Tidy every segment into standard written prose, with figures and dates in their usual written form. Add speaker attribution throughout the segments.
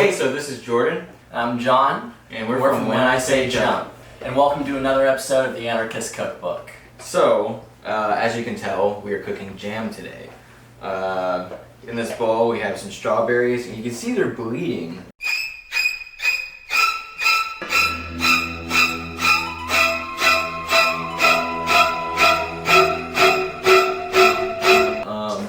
Speaker 1: Hey, so this is Jordan.
Speaker 2: I'm John.
Speaker 1: And we're from When I Say Jump.
Speaker 2: And welcome to another episode of the Anarchist Cookbook.
Speaker 1: So, as you can tell, we are cooking jam today. In this bowl we have some strawberries, and you can see they're bleeding.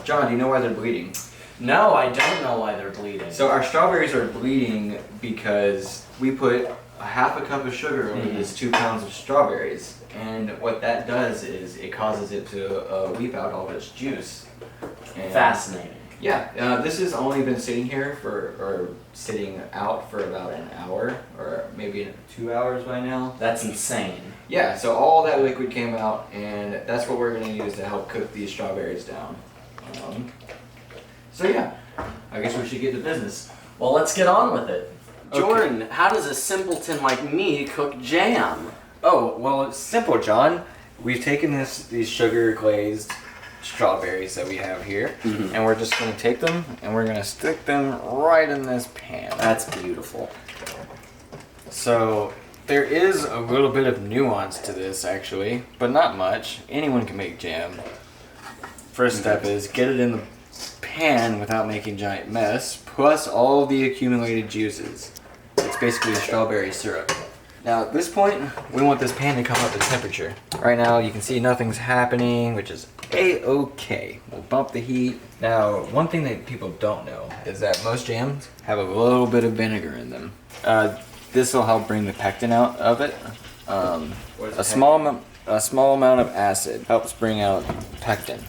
Speaker 1: John, do you know why they're bleeding?
Speaker 2: No, I don't know why they're bleeding.
Speaker 1: So our strawberries are bleeding because we put a half a cup of sugar over this 2 pounds of strawberries, and what that does is it causes it to weep out all of its juice. And
Speaker 2: fascinating.
Speaker 1: Yeah, this has only been sitting here sitting out for about an hour, or maybe 2 hours by now.
Speaker 2: That's insane.
Speaker 1: Yeah, so all that liquid came out, and that's what we're going to use to help cook these strawberries down. So yeah, I guess we should get to business.
Speaker 2: Well, let's get on with it.
Speaker 1: Okay.
Speaker 2: Jordan, how does a simpleton like me cook jam?
Speaker 1: Oh, well, it's simple, John. We've taken these sugar glazed strawberries that we have here, and we're just going to take them and we're going to stick them right in this pan.
Speaker 2: That's beautiful.
Speaker 1: So there is a little bit of nuance to this actually, but not much. Anyone can make jam. First step is get it in the pan without making a giant mess, plus all the accumulated juices. It's basically a strawberry syrup. Now at this point, we want this pan to come up to temperature. Right now you can see nothing's happening, which is A-okay. We'll bump the heat. Now, one thing that people don't know is that most jams have a little bit of vinegar in them. This will help bring the pectin out of it. A small amount of acid helps bring out pectin,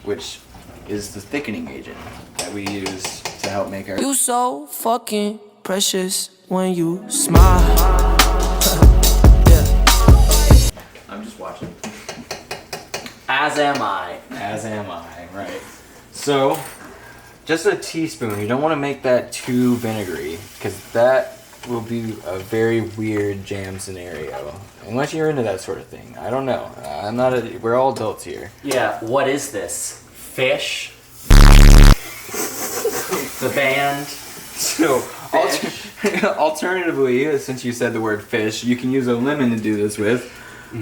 Speaker 1: which is the thickening agent that we use to help make our...
Speaker 3: You so fucking precious when you smile. Yeah.
Speaker 1: I'm just watching.
Speaker 2: As am I.
Speaker 1: As am I, right. So, just a teaspoon. You don't want to make that too vinegary, because that will be a very weird jam scenario. Unless you're into that sort of thing. I don't know. We're all adults here.
Speaker 2: Yeah, what is this? Fish? The band?
Speaker 1: So, alternatively, since you said the word fish, you can use a lemon to do this with.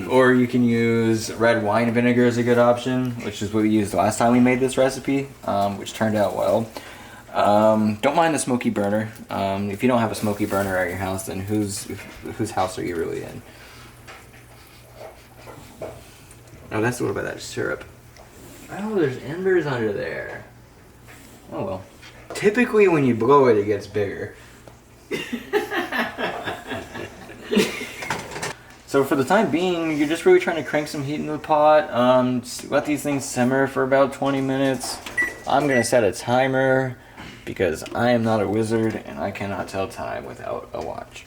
Speaker 1: Or you can use red wine vinegar as a good option, which is what we used last time we made this recipe, which turned out well. Don't mind the smoky burner. If you don't have a smoky burner at your house, then whose house are you really in? Oh, that's a little bit of that syrup. Oh, there's embers under there. Oh well. Typically when you blow it, it gets bigger. So for the time being, you're just really trying to crank some heat into the pot. Let these things simmer for about 20 minutes. I'm gonna set a timer because I am not a wizard and I cannot tell time without a watch.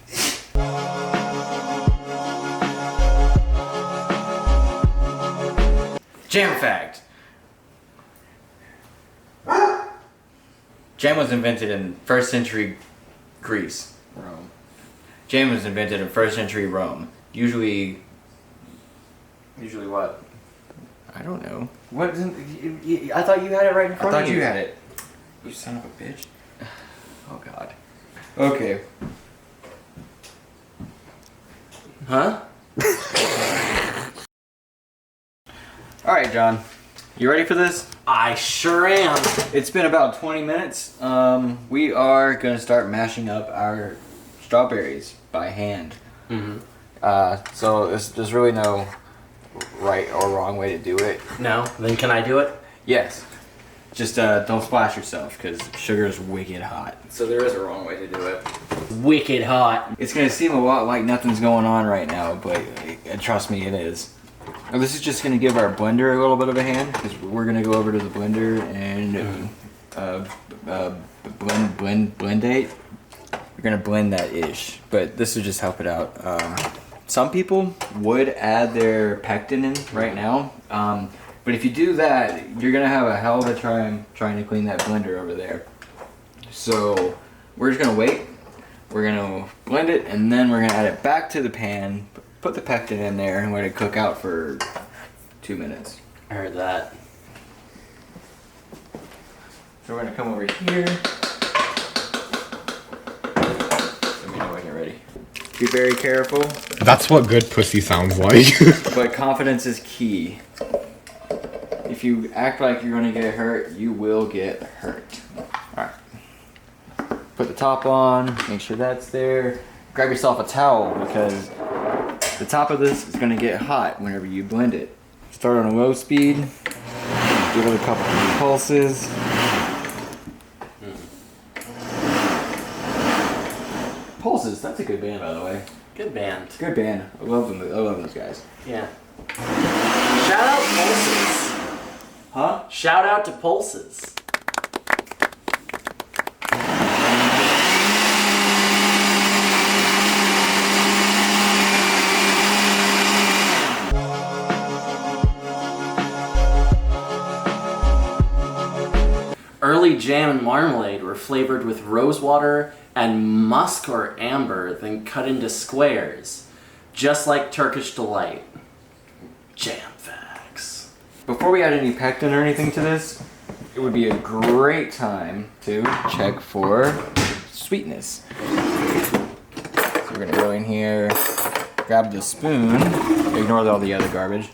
Speaker 1: Jam fact. Jam was invented in 1st century Greece. Rome. Jam was invented in 1st century Rome. Usually what? I don't know. What?
Speaker 2: I thought you had it right in front of you.
Speaker 1: I thought you had it. You son of a bitch. Oh god. Okay.
Speaker 2: Huh?
Speaker 1: Alright, John. You ready for this?
Speaker 2: I sure am.
Speaker 1: It's been about 20 minutes. We are going to start mashing up our strawberries by hand. So there's really no right or wrong way to do it.
Speaker 2: No? Then can I do it?
Speaker 1: Yes. Just don't splash yourself because sugar is wicked hot. So there is a wrong way to do it.
Speaker 2: Wicked hot.
Speaker 1: It's going to seem a lot like nothing's going on right now, but trust me, it is. This is just going to give our blender a little bit of a hand because we're going to go over to the blender and blendate. We're going to blend that ish, but this will just help it out. Some people would add their pectin in right now, but if you do that, you're going to have a hell of a time trying to clean that blender over there. So we're just going to wait. We're going to blend it, and then we're going to add it back to the pan, put the pectin in there, and let it cook out for 2 minutes.
Speaker 2: I heard that.
Speaker 1: So we're going to come over here. Be very careful.
Speaker 4: That's what good pussy sounds like.
Speaker 1: But confidence is key. If you act like you're gonna get hurt, you will get hurt. Alright. Put the top on, make sure that's there. Grab yourself a towel because the top of this is gonna get hot whenever you blend it. Start on a low speed. Give it a couple of pulses. Pulses, that's a good band, by the way.
Speaker 2: Good band.
Speaker 1: Good band. I love them. I love those guys.
Speaker 2: Yeah. Shout out Pulses.
Speaker 1: Huh?
Speaker 2: Shout out to Pulses. Early jam and marmalade were flavored with rosewater and musk or amber, then cut into squares, just like Turkish Delight. Jam facts.
Speaker 1: Before we add any pectin or anything to this, it would be a great time to check for sweetness. So we're gonna go in here, grab the spoon, ignore all the other garbage.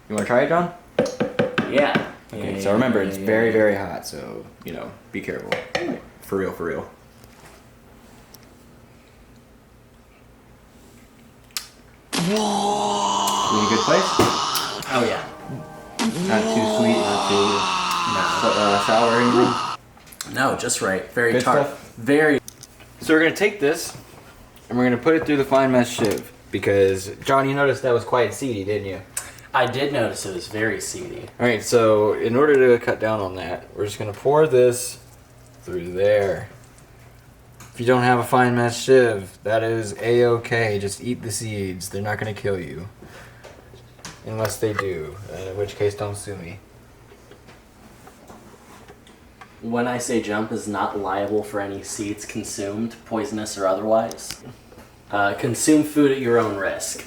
Speaker 1: You wanna try it, John?
Speaker 2: Yeah.
Speaker 1: Okay, so remember, it's very, very hot, so, you know, be careful. Like, for real, for real. You in a good place?
Speaker 2: Oh yeah.
Speaker 1: Not too sweet, not too sour or anything?
Speaker 2: No, just right. Very
Speaker 1: Good
Speaker 2: tart.
Speaker 1: stuff?
Speaker 2: Very.
Speaker 1: So we're gonna take this, and we're gonna put it through the fine mesh sieve, because, John, you noticed that was quite seedy, didn't you?
Speaker 2: I did notice it was very seedy.
Speaker 1: Alright, so in order to cut down on that, we're just gonna pour this through there. If you don't have a fine mesh sieve, that is a-okay. Just eat the seeds. They're not gonna kill you. Unless they do, in which case don't sue me.
Speaker 2: When I say jump is not liable for any seeds consumed, poisonous or otherwise. Consume food at your own risk.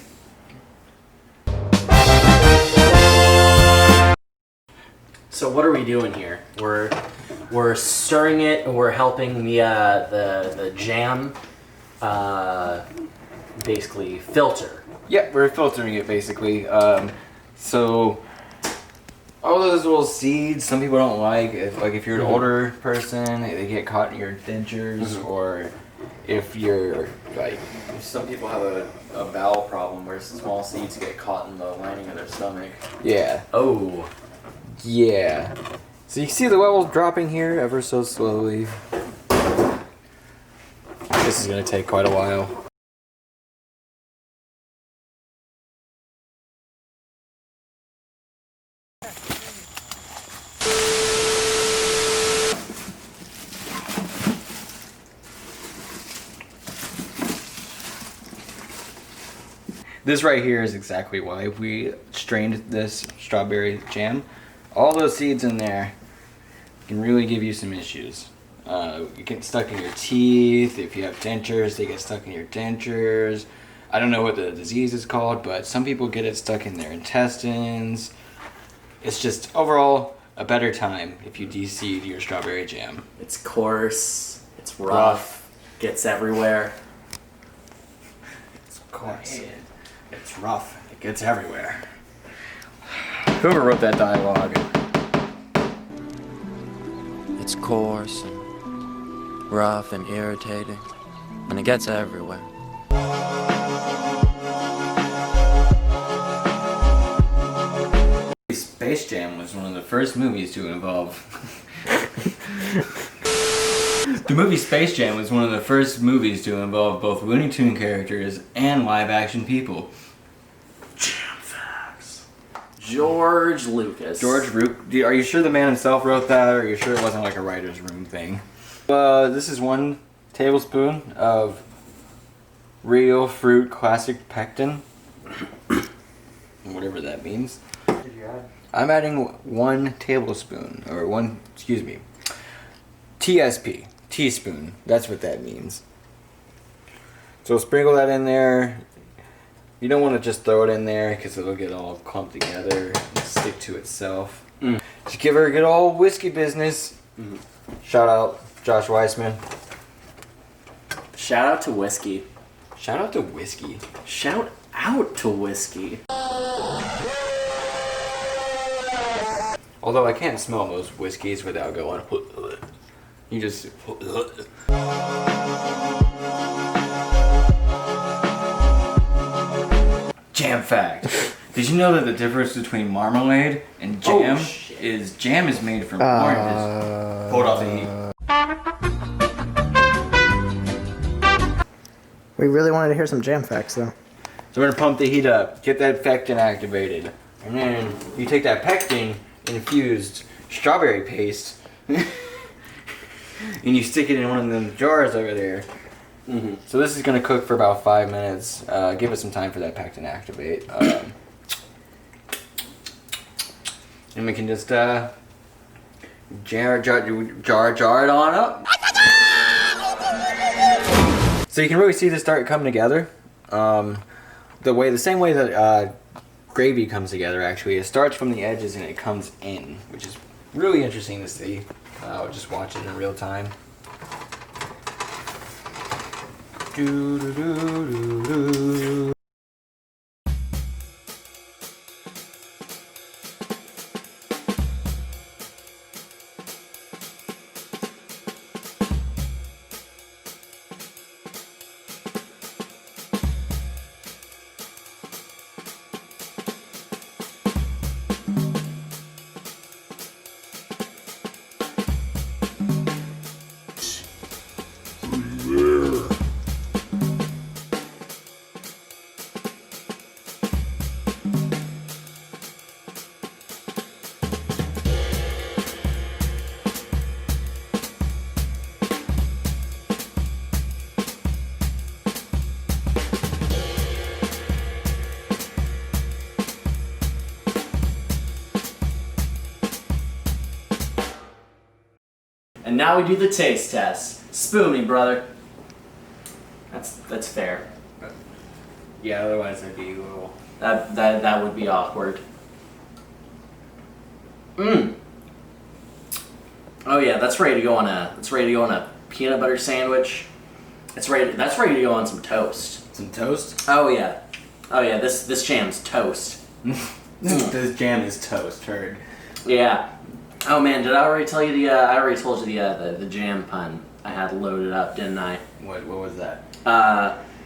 Speaker 2: So what are we doing here? We're stirring it and we're helping the jam basically filter.
Speaker 1: Yeah, we're filtering it basically. So all those little seeds, some people don't like. If you're an older person, they get caught in your dentures, or if you're like, some people have a bowel problem where small seeds get caught in the lining of their stomach. Yeah.
Speaker 2: Oh.
Speaker 1: Yeah. So you see the levels dropping here ever so slowly. This is gonna take quite a while. This right here is exactly why we strained this strawberry jam. All those seeds in there can really give you some issues. You get stuck in your teeth. If you have dentures, they get stuck in your dentures. I don't know what the disease is called, but some people get it stuck in their intestines. It's just overall a better time if you de-seed your strawberry jam.
Speaker 2: It's coarse, it's rough, gets everywhere.
Speaker 1: It's coarse. It's rough. It gets everywhere. Whoever wrote that dialogue.
Speaker 3: It's coarse and rough and irritating, and it gets everywhere.
Speaker 1: Space Jam was one of the first movies to involve... The movie Space Jam was one of the first movies to involve both Looney Tune characters and live-action people.
Speaker 2: Jam facts. George Lucas.
Speaker 1: Are you sure the man himself wrote that, or are you sure it wasn't like a writer's room thing? This is 1 tablespoon of real fruit classic pectin. Whatever that means.
Speaker 2: What did you add?
Speaker 1: I'm adding 1 tablespoon, or 1, excuse me, TSP, teaspoon. That's what that means. So sprinkle that in there. You don't want to just throw it in there because it'll get all clumped together and stick to itself. Just give her a good old whiskey business. Shout out Josh Weissman.
Speaker 2: Shout out to whiskey.
Speaker 1: Shout out to whiskey.
Speaker 2: Shout out to whiskey.
Speaker 1: Although I can't smell most whiskeys without going. You just. Jam fact. Did you know that the difference between marmalade and jam is jam is made from oranges? Pulled off the heat.
Speaker 5: We really wanted to hear some jam facts, though.
Speaker 1: So we're gonna pump the heat up, get that pectin activated, and then you take that pectin infused strawberry paste, and you stick it in one of them jars over there.
Speaker 2: Mm-hmm.
Speaker 1: So this is gonna cook for about 5 minutes. Give it some time for that pectin to activate, and we can just jar it on up. So you can really see this start coming together. The same way that gravy comes together. Actually, it starts from the edges and it comes in, which is really interesting to see. Just watch it in real time. Do-do-do-do-do.
Speaker 2: And now we do the taste test. Spoon me, brother. That's fair.
Speaker 1: Yeah, otherwise it'd be a little.
Speaker 2: That would be awkward. Oh yeah, that's ready to go on a peanut butter sandwich. That's ready to go on some toast.
Speaker 1: Some toast?
Speaker 2: Oh yeah. This jam's toast.
Speaker 1: This jam is toast, heard.
Speaker 2: Yeah. Oh man, did I already tell you I already told you the jam pun I had loaded up, didn't I?
Speaker 1: What was that?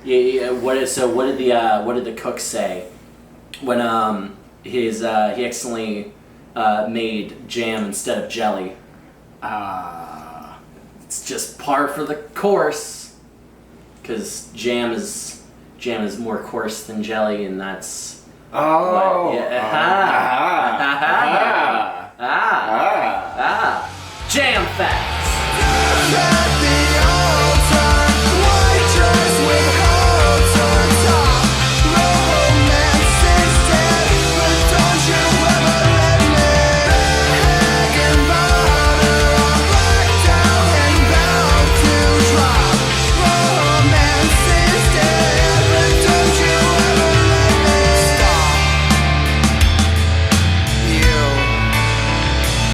Speaker 2: Yeah. What did the cook say when he accidentally made jam instead of jelly? It's just par for the course, because jam is more coarse than jelly, and that's jam facts.